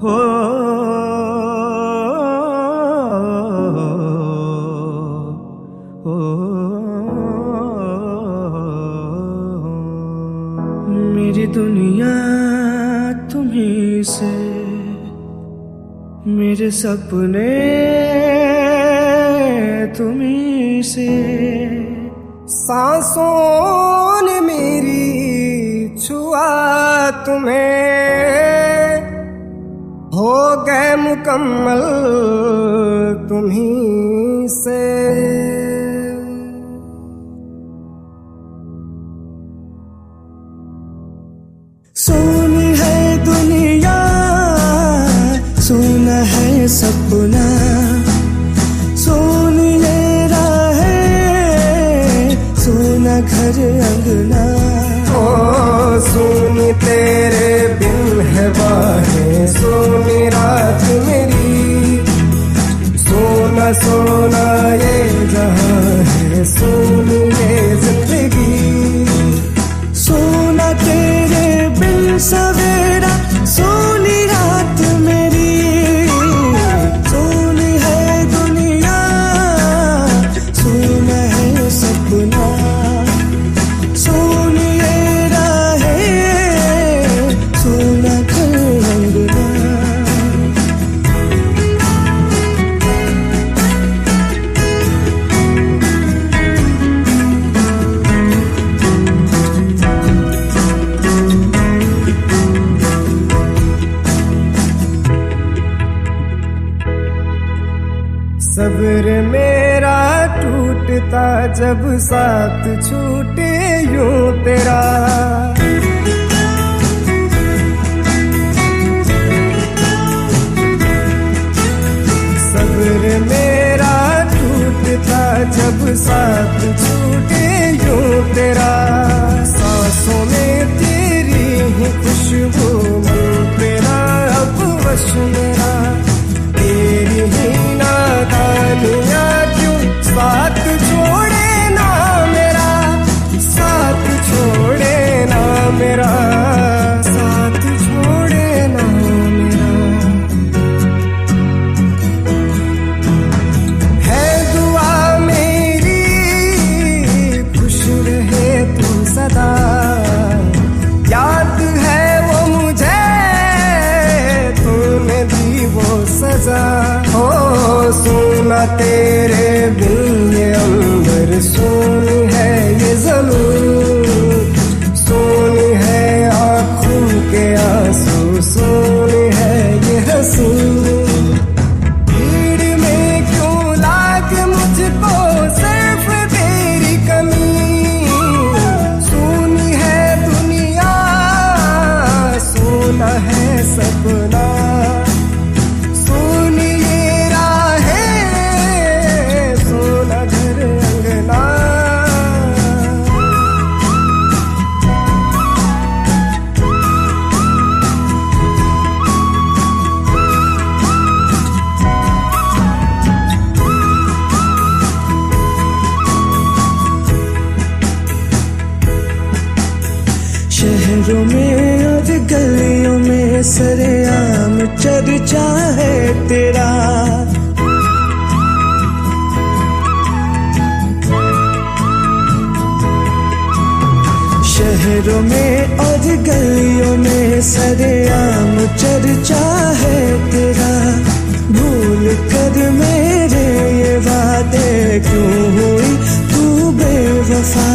हो मेरी दुनिया तुम्हीं से, मेरे सपने तुम्हीं से, सांसों ने मेरी छुआ तुम्हें, हो गए मुकम्मल तुम्हीं से। सोनी है दुनिया, सोना है सपना, सोनी ये राहें, सोना घर अंगना। ओ सोनी तेरे बिन है बाहें, सोनी रात मेरी, सोना सोना ये जहां है, सोनी ये जिंदगी। सोना तेरे बिन सवेरा, सोनी रात मेरी, सोनी है दुनिया, सोना है सपना, सोनी ये राहें, सोना घर अंगना। सब्र मेरा टूटता जब साथ छूटे यूं तेरा, सब्र मेरा टूटता जब साथ छूटे यूं तेरा। सांसों में तेरी ही खुशबू, मन तेरा अब वश मेरा, तेरी ही नादानिया क्यों साथ छोड़े ना मेरा, साथ छोड़े ना मेरा, साथ छोड़े ना मेरा। है दुआ मेरी खुश रहे तू सदा, याद है वो मुझे तूने दी वो सजा। ओ सोना तेरे बिन ये अंबर, सोनी है ये ज़मीन, सोनी है आँखों के आंसू, सोनी है ये हंसी। भीड़ में क्यों लागे मुझको सिर्फ तेरी कमी, सोनी है दुनिया, सोना है सपना, शहरों में और गलियों में सरेआम चर्चा है तेरा। शहरों में और गलियों में सरेआम चर्चा है तेरा। भूल कर मेरे ये वादे क्यों हुई तू बेवफा,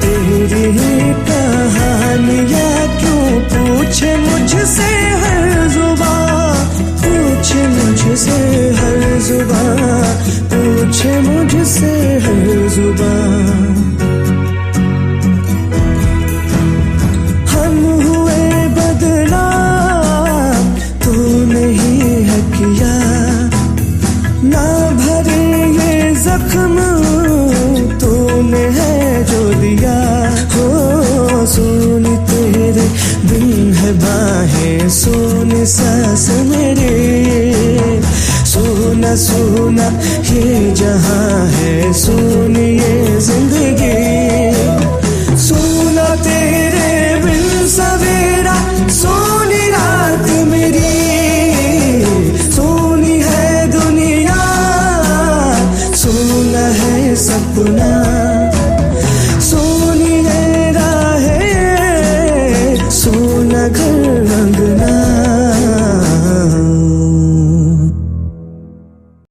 तेरी ही कहानियाँ क्यों पूछे मुझसे हर जुबान, पूछे मुझसे हर जुबान, पूछे मुझसे हर जुबान। हम हुए बदनाम तूने ही है किया, ना भरे ये जख्म तूने है जो दिया। हो सोनी तेरे बिन है बाहें, सोनी सांस मेरे, सोना सोना ये जहां है, सोनी ये जिंदगी।